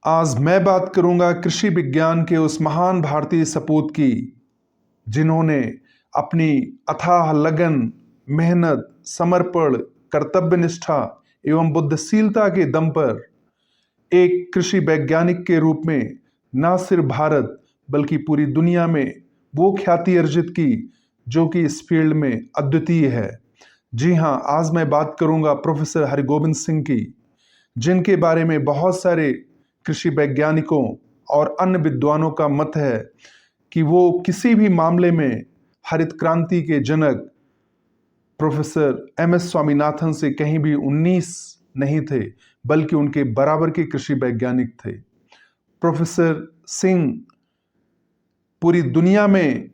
आज मैं बात करूंगा कृषि विज्ञान के उस महान भारतीय सपूत की जिन्होंने अपनी अथाह लगन, मेहनत, समर्पण, कर्तव्य निष्ठा एवं बुद्धिशीलता के दम पर एक कृषि वैज्ञानिक के रूप में न सिर्फ भारत बल्कि पूरी दुनिया में वो ख्याति अर्जित की जो कि इस फील्ड में अद्वितीय है। जी हाँ, आज मैं बात करूंगा प्रोफेसर हरगोविंद सिंह की, जिनके बारे में बहुत सारे कृषि वैज्ञानिकों और अन्य विद्वानों का मत है कि वो किसी भी मामले में हरित क्रांति के जनक प्रोफेसर एम.एस. स्वामीनाथन से कहीं भी 19 नहीं थे, बल्कि उनके बराबर के कृषि वैज्ञानिक थे। प्रोफेसर सिंह पूरी दुनिया में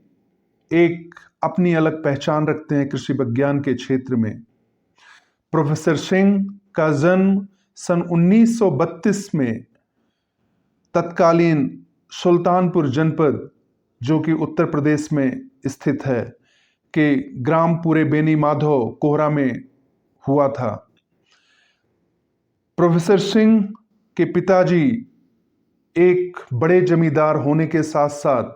एक अपनी अलग पहचान रखते हैं कृषि विज्ञान के क्षेत्र में। प्रोफेसर सिंह का जन्म सन 1932 में तत्कालीन सुल्तानपुर जनपद, जो कि उत्तर प्रदेश में स्थित है, के ग्राम पूरे बेनी माधव कोहरा में हुआ था। प्रोफेसर सिंह के पिताजी एक बड़े जमींदार होने के साथ साथ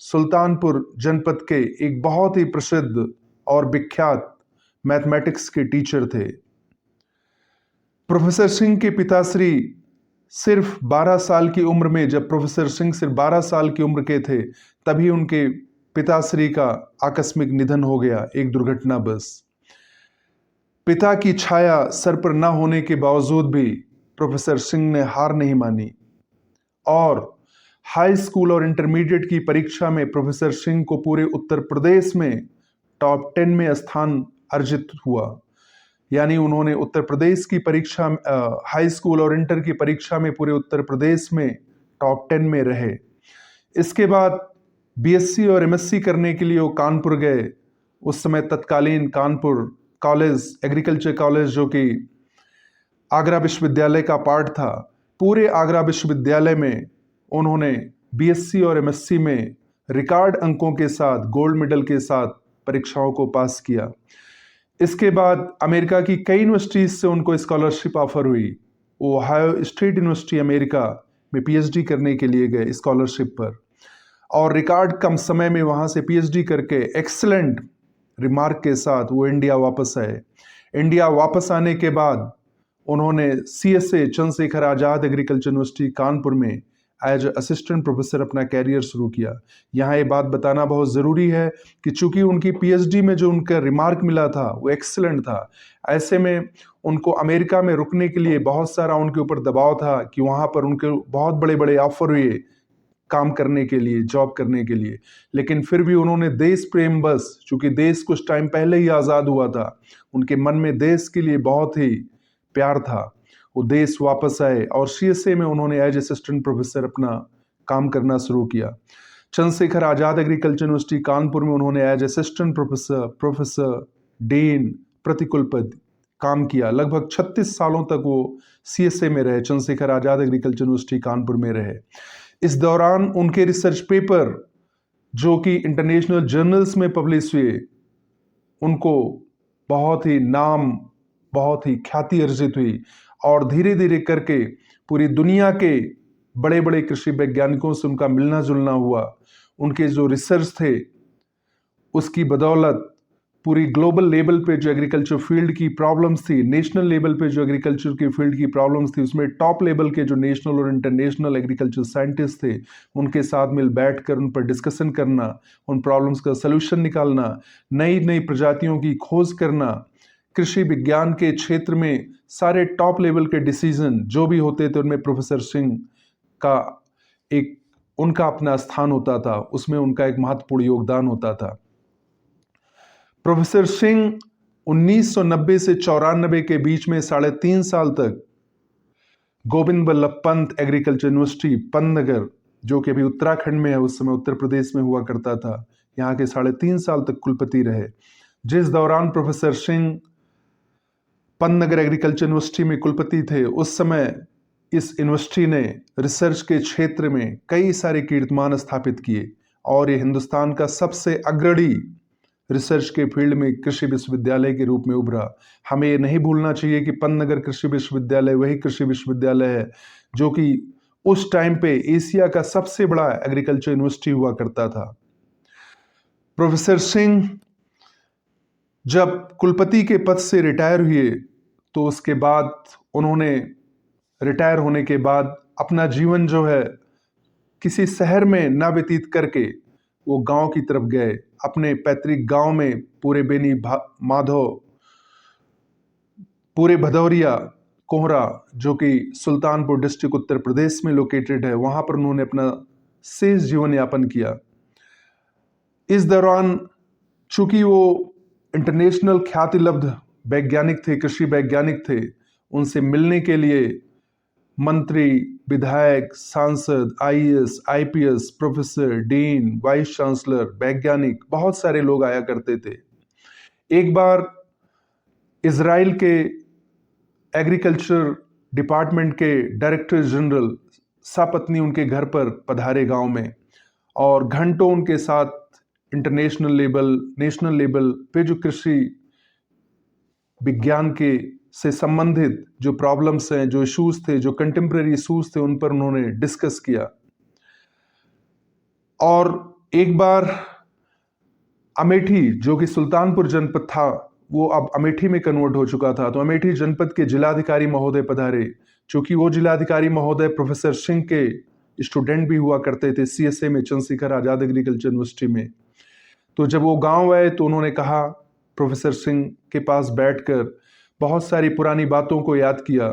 सुल्तानपुर जनपद के एक बहुत ही प्रसिद्ध और विख्यात मैथमेटिक्स के टीचर थे। प्रोफेसर सिंह के पिताश्री सिर्फ 12 साल की उम्र में, जब प्रोफेसर सिंह सिर्फ 12 साल की उम्र के थे, तभी उनके पिताश्री का आकस्मिक निधन हो गया एक दुर्घटनावश। पिता की छाया सर पर न होने के बावजूद भी प्रोफेसर सिंह ने हार नहीं मानी और हाई स्कूल और इंटरमीडिएट की परीक्षा में प्रोफेसर सिंह को पूरे उत्तर प्रदेश में टॉप 10 में स्थान अर्जित हुआ। यानी उन्होंने उत्तर प्रदेश की परीक्षा, हाई स्कूल और इंटर की परीक्षा में पूरे उत्तर प्रदेश में टॉप 10 में रहे। इसके बाद बीएससी और एमएससी करने के लिए वो कानपुर गए। उस समय तत्कालीन कानपुर कॉलेज, एग्रीकल्चर कॉलेज, जो कि आगरा विश्वविद्यालय का पार्ट था, पूरे आगरा विश्वविद्यालय में उन्होंने बीएससी और एमएससी में रिकॉर्ड अंकों के साथ, गोल्ड मेडल के साथ परीक्षाओं को पास किया। इसके बाद अमेरिका की कई यूनिवर्सिटीज से उनको स्कॉलरशिप ऑफर हुई। वो ओहायो स्टेट यूनिवर्सिटी अमेरिका में पीएचडी करने के लिए गए स्कॉलरशिप पर, और रिकॉर्ड कम समय में वहाँ से पीएचडी करके एक्सीलेंट रिमार्क के साथ वो इंडिया वापस आए। इंडिया वापस आने के बाद उन्होंने CSA Chandrashekhar Azad agriculture university Kanpur में एज असिस्टेंट प्रोफेसर अपना कैरियर शुरू किया। यहाँ ये बात बताना बहुत ज़रूरी है कि चूंकि उनकी पीएचडी में जो उनका रिमार्क मिला था वो एक्सीलेंट था, ऐसे में उनको अमेरिका में रुकने के लिए बहुत सारा उनके ऊपर दबाव था कि वहाँ पर उनके बहुत बड़े बड़े ऑफर हुए काम करने के लिए, जॉब करने के लिए। लेकिन फिर भी उन्होंने देश प्रेम बस, चूंकि देश कुछ टाइम पहले ही आज़ाद हुआ था, उनके मन में देश के लिए बहुत ही प्यार था, वो देश वापस आए और सीएसए में उन्होंने एज असिस्टेंट प्रोफेसर अपना काम करना शुरू किया। चंद्रशेखर आजाद एग्रीकल्चर यूनिवर्सिटी कानपुर में उन्होंने एज असिस्टेंट प्रोफेसर, डीन, प्रतिकुलपति काम किया। लगभग 36 सालों तक वो सीएसए में रहे, चंद्रशेखर आजाद एग्रीकल्चर यूनिवर्सिटी कानपुर में रहे। इस दौरान उनके रिसर्च पेपर जो कि इंटरनेशनल जर्नल्स में पब्लिश हुए, उनको बहुत ही नाम, बहुत ही ख्याति अर्जित हुई और धीरे धीरे करके पूरी दुनिया के बड़े बड़े कृषि वैज्ञानिकों से उनका मिलना जुलना हुआ। उनके जो रिसर्च थे उसकी बदौलत पूरी ग्लोबल लेवल पे जो एग्रीकल्चर फील्ड की प्रॉब्लम्स थी, नेशनल लेवल पे जो एग्रीकल्चर की फील्ड की प्रॉब्लम्स थी, उसमें टॉप लेवल के जो नेशनल और इंटरनेशनल एग्रीकल्चर साइंटिस्ट थे, उनके साथ मिल बैठकर उन पर डिस्कशन करना, उन प्रॉब्लम्स का सलूशन निकालना, नई नई प्रजातियों की खोज करना, कृषि विज्ञान के क्षेत्र में सारे टॉप लेवल के डिसीजन जो भी होते थे उनमें प्रोफेसर सिंह का एक, उनका अपना स्थान होता था, उसमें उनका एक महत्वपूर्ण योगदान होता था। प्रोफेसर सिंह 1990 से 94 के बीच में 3.5 साल तक गोविंद बल्लभ पंत एग्रीकल्चर यूनिवर्सिटी पंतनगर, जो कि अभी उत्तराखंड में है, उस समय उत्तर प्रदेश में हुआ करता था, यहाँ के 3.5 साल तक कुलपति रहे। जिस दौरान professor Singh Pantnagar agriculture university में कुलपति थे, उस समय इस यूनिवर्सिटी ने रिसर्च के क्षेत्र में कई सारे कीर्तिमान स्थापित किए और ये हिंदुस्तान का सबसे अग्रणी रिसर्च के फील्ड में कृषि विश्वविद्यालय के रूप में उभरा। हमें ये नहीं भूलना चाहिए कि पंतनगर कृषि विश्वविद्यालय वही कृषि विश्वविद्यालय है जो कि उस टाइम पे एशिया का सबसे बड़ा एग्रीकल्चर यूनिवर्सिटी हुआ करता था। प्रोफेसर सिंह जब कुलपति के पद से रिटायर हुए तो उसके बाद उन्होंने रिटायर होने के बाद अपना जीवन जो है किसी शहर में ना व्यतीत करके वो गांव की तरफ गए। अपने पैतृक गांव में पूरे बेनी माधव, पूरे भदौरिया कोहरा, जो कि सुल्तानपुर डिस्ट्रिक्ट उत्तर प्रदेश में लोकेटेड है, वहां पर उन्होंने अपना शेष जीवन यापन किया। इस दौरान चूंकि वो इंटरनेशनल ख्याति लब्ध वैज्ञानिक थे, कृषि वैज्ञानिक थे, उनसे मिलने के लिए मंत्री, विधायक, सांसद, IAS, IPS, professor, dean, vice chancellor, वैज्ञानिक, बहुत सारे लोग आया करते थे। एक बार इजराइल के एग्रीकल्चर डिपार्टमेंट के डायरेक्टर जनरल सपत्नी उनके घर पर पधारे गांव में, और घंटों उनके साथ इंटरनेशनल लेवल, नेशनल लेवल पे जो कृषि विज्ञान के से संबंधित जो प्रॉब्लम्स हैं, जो इश्यूज थे, जो कंटेम्प्रेरी इश्यूज थे, उन पर उन्होंने डिस्कस किया। और एक बार अमेठी, जो कि सुल्तानपुर जनपद था, वो अब अमेठी में कन्वर्ट हो चुका था, तो अमेठी जनपद के जिलाधिकारी महोदय पधारे। चूंकि वो जिलाधिकारी महोदय प्रोफेसर सिंह के स्टूडेंट भी हुआ करते थे सीएसए में, चंद्रशेखर आजाद एग्रीकल्चर यूनिवर्सिटी में। तो जब वो गांव आए तो उन्होंने कहा, प्रोफेसर सिंह के पास बैठकर बहुत सारी पुरानी बातों को याद किया,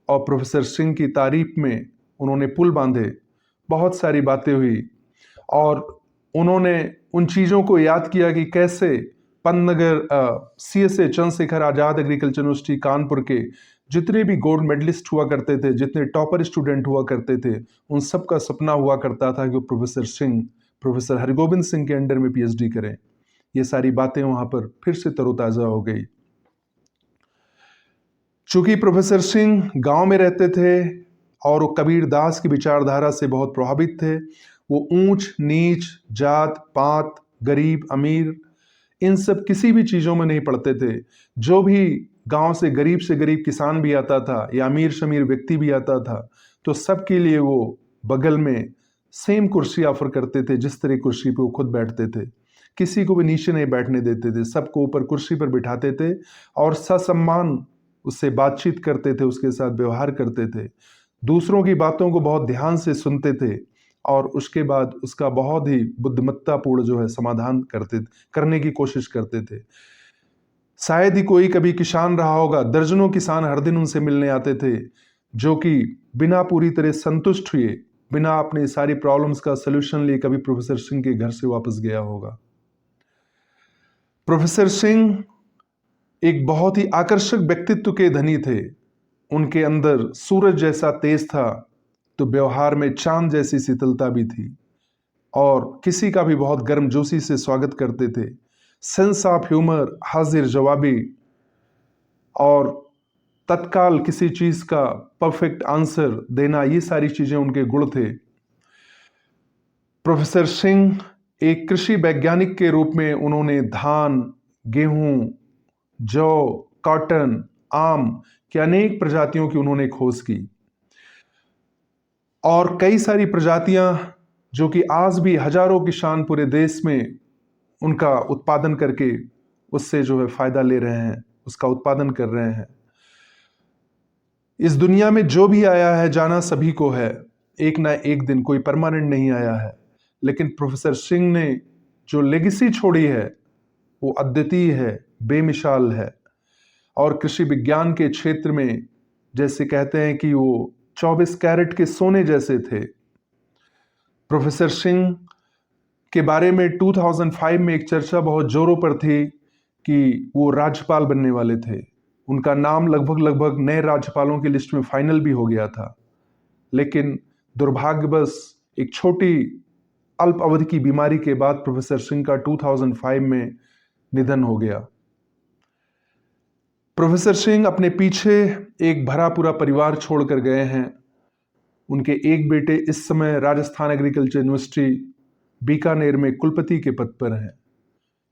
और प्रोफेसर सिंह की तारीफ में उन्होंने पुल बांधे, बहुत सारी बातें हुई, और उन्होंने उन चीज़ों को याद किया कि कैसे Pantnagar CSA Chandrashekhar Azad agriculture university Kanpur के जितने भी गोल्ड मेडलिस्ट हुआ करते थे, जितने टॉपर स्टूडेंट हुआ करते थे, उन सब का सपना हुआ करता था कि प्रोफेसर सिंह, प्रोफेसर हरगोविंद सिंह के अंडर में पीएचडी करें। ये सारी बातें वहां पर फिर से तरोताजा हो गई। चूंकि प्रोफेसर सिंह गांव में रहते थे और वो कबीर दास की विचारधारा से बहुत प्रभावित थे, वो ऊंच नीच, जात पात, गरीब अमीर, इन सब किसी भी चीज़ों में नहीं पड़ते थे। जो भी गांव से गरीब किसान भी आता था या अमीर शमीर व्यक्ति भी आता था, तो सबके लिए वो बगल में सेम कुर्सी ऑफर करते थे, जिस तरह कुर्सी पे वो खुद बैठते थे। किसी को भी नीचे नहीं बैठने देते थे, सबको ऊपर कुर्सी पर बिठाते थे और ससम्मान उससे बातचीत करते थे, उसके साथ व्यवहार करते थे, दूसरों की बातों को बहुत ध्यान से सुनते थे, और उसके बाद उसका बहुत ही बुद्धिमत्तापूर्ण जो है समाधान करने की कोशिश करते थे। शायद ही कोई कभी किसान रहा होगा, दर्जनों किसान हर दिन उनसे मिलने आते थे, जो कि बिना पूरी तरह संतुष्ट हुए, बिना अपनी सारी प्रॉब्लम्स का सलूशन लिए कभी प्रोफेसर सिंह के घर से वापस गया होगा। प्रोफेसर सिंह एक बहुत ही आकर्षक व्यक्तित्व के धनी थे। उनके अंदर सूरज जैसा तेज था, तो व्यवहार में चांद जैसी शीतलता भी थी, और किसी का भी बहुत गर्मजोशी से स्वागत करते थे। सेंस ऑफ ह्यूमर, हाजिर जवाबी, और तत्काल किसी चीज का परफेक्ट आंसर देना, ये सारी चीजें उनके गुण थे। प्रोफेसर सिंह एक कृषि वैज्ञानिक के रूप में उन्होंने धान, गेहूं, जौ, कॉटन, आम की अनेक प्रजातियों की उन्होंने खोज की, और कई सारी प्रजातियां जो कि आज भी हजारों किसान पूरे देश में उनका उत्पादन करके उससे जो है फायदा ले रहे हैं, उसका उत्पादन कर रहे हैं। इस दुनिया में जो भी आया है, जाना सभी को है, एक ना एक दिन कोई परमानेंट नहीं आया है, लेकिन प्रोफेसर सिंह ने जो लेगेसी छोड़ी है वो अद्वितीय है, बेमिसाल है, और कृषि विज्ञान के क्षेत्र में जैसे कहते हैं कि वो 24 कैरेट के सोने जैसे थे। प्रोफेसर सिंह के बारे में 2005 में एक चर्चा बहुत जोरों पर थी कि वो राज्यपाल बनने वाले थे। उनका नाम लगभग नए राज्यपालों की लिस्ट में फाइनल भी हो गया था, लेकिन दुर्भाग्यवश एक छोटी अल्प अवधि की बीमारी के बाद प्रोफेसर सिंह का 2005 में निधन हो गया। प्रोफेसर सिंह अपने पीछे एक भरा पूरा परिवार छोड़कर गए हैं। उनके एक बेटे इस समय राजस्थान एग्रीकल्चर यूनिवर्सिटी बीकानेर में कुलपति के पद पर हैं।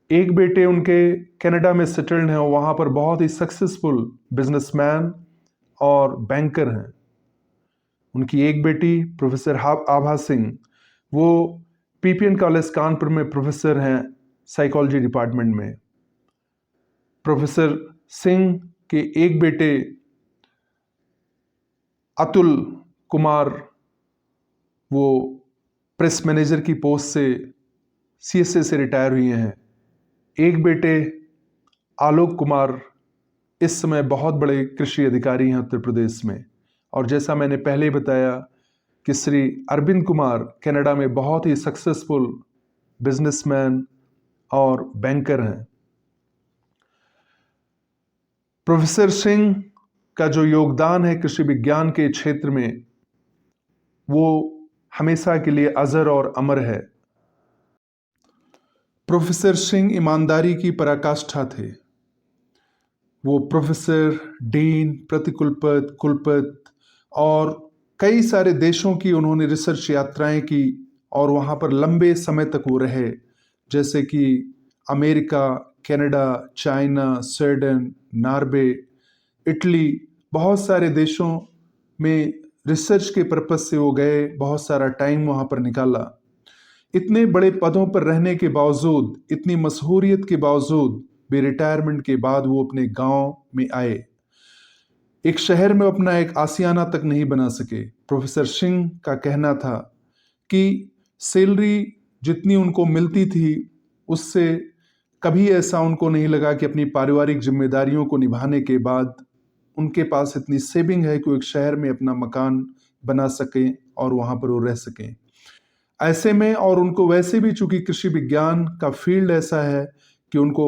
एक बेटे उनके कनाडा में सेटल्ड हैं, वहां पर बहुत ही सक्सेसफुल बिजनेसमैन और बैंकर हैं। उनकी एक बेटी प्रोफेसर आभा सिंह, वो पीपीएन कॉलेज कानपुर में प्रोफेसर हैं साइकोलॉजी डिपार्टमेंट में। प्रोफेसर सिंह के एक बेटे अतुल कुमार, वो प्रेस मैनेजर की पोस्ट से सीएसए से रिटायर हुए हैं। एक बेटे आलोक कुमार इस समय बहुत बड़े कृषि अधिकारी हैं उत्तर प्रदेश में। और जैसा मैंने पहले बताया कि श्री अरविंद कुमार कनाडा में बहुत ही सक्सेसफुल बिजनेसमैन और बैंकर हैं। प्रोफेसर सिंह का जो योगदान है कृषि विज्ञान के क्षेत्र में, वो हमेशा के लिए अजर और अमर है। प्रोफेसर सिंह ईमानदारी की पराकाष्ठा थे। वो प्रोफेसर, डीन, प्रतिकुलपति, कुलपति और कई सारे देशों की उन्होंने रिसर्च यात्राएं की और वहाँ पर लंबे समय तक वो रहे, जैसे कि America, Canada, China, Sweden, Norway, Italy, बहुत सारे देशों में रिसर्च के पर्पज से वो गए, बहुत सारा टाइम वहाँ पर निकाला। इतने बड़े पदों पर रहने के बावजूद, इतनी मशहूरियत के बावजूद भी रिटायरमेंट के बाद वो अपने गांव में आए। एक शहर में अपना एक आशियाना तक नहीं बना सके। प्रोफेसर सिंह का कहना था कि सैलरी जितनी उनको मिलती थी उससे कभी ऐसा उनको नहीं लगा कि अपनी पारिवारिक जिम्मेदारियों को निभाने के बाद उनके पास इतनी सेविंग है कि वो एक शहर में अपना मकान बना सकें और वहाँ पर वो रह सकें। ऐसे में, और उनको वैसे भी चूंकि कृषि विज्ञान का फील्ड ऐसा है कि उनको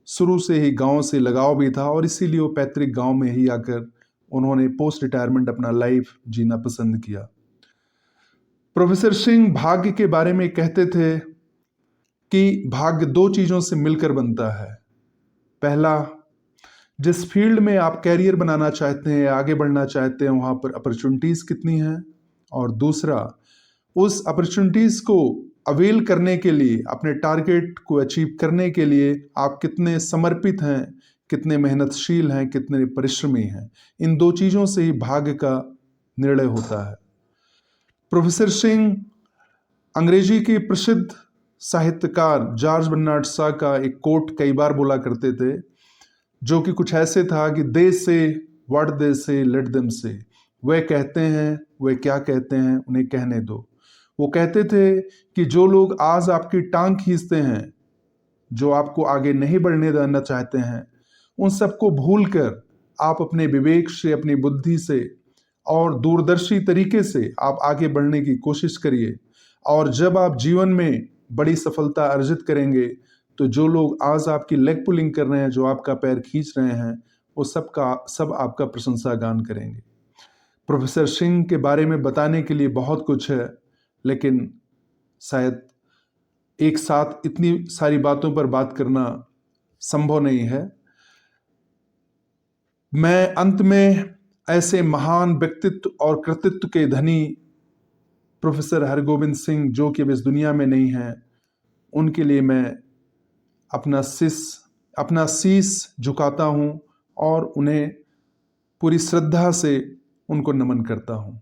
शुरू से ही गांव से लगाव भी था और इसीलिए वो पैतृक गांव में ही आकर उन्होंने पोस्ट रिटायरमेंट अपना लाइफ जीना पसंद किया। प्रोफेसर सिंह भाग्य के बारे में कहते थे कि भाग्य दो चीज़ों से मिलकर बनता है। पहला, जिस फील्ड में आप कैरियर बनाना चाहते हैं, आगे बढ़ना चाहते हैं, वहाँ पर अपॉर्चुनिटीज़ कितनी हैं, और दूसरा, उस अपॉर्चुनिटीज़ को अवेल करने के लिए, अपने टारगेट को अचीव करने के लिए आप कितने समर्पित हैं, कितने मेहनतशील हैं, कितने परिश्रमी हैं। इन दो चीज़ों से ही भाग्य का निर्णय होता है। प्रोफेसर सिंह अंग्रेजी के प्रसिद्ध साहित्यकार जॉर्ज बर्नार्ड शॉ का एक कोट कई बार बोला करते थे, जो कि कुछ ऐसे था कि दे से व्हाट दे से लेट देम से। वे कहते हैं, वे क्या कहते हैं, उन्हें कहने दो। वो कहते थे कि जो लोग आज आपकी टांग खींचते हैं, जो आपको आगे नहीं बढ़ने देना चाहते हैं, उन सबको भूलकर आप अपने विवेक से, अपनी बुद्धि से और दूरदर्शी तरीके से आप आगे बढ़ने की कोशिश करिए। और जब आप जीवन में बड़ी सफलता अर्जित करेंगे तो जो लोग आज आपकी लेग पुलिंग कर रहे हैं, जो आपका पैर खींच रहे हैं, वो सब आपका प्रशंसा गान करेंगे। प्रोफेसर सिंह के बारे में बताने के लिए बहुत कुछ है, लेकिन शायद एक साथ इतनी सारी बातों पर बात करना संभव नहीं है। मैं अंत में ऐसे महान व्यक्तित्व और कृतित्व के धनी प्रोफेसर हरगोविंद सिंह, जो कि अब इस दुनिया में नहीं हैं, उनके लिए मैं अपना शीश झुकाता हूँ और उन्हें पूरी श्रद्धा से उनको नमन करता हूँ।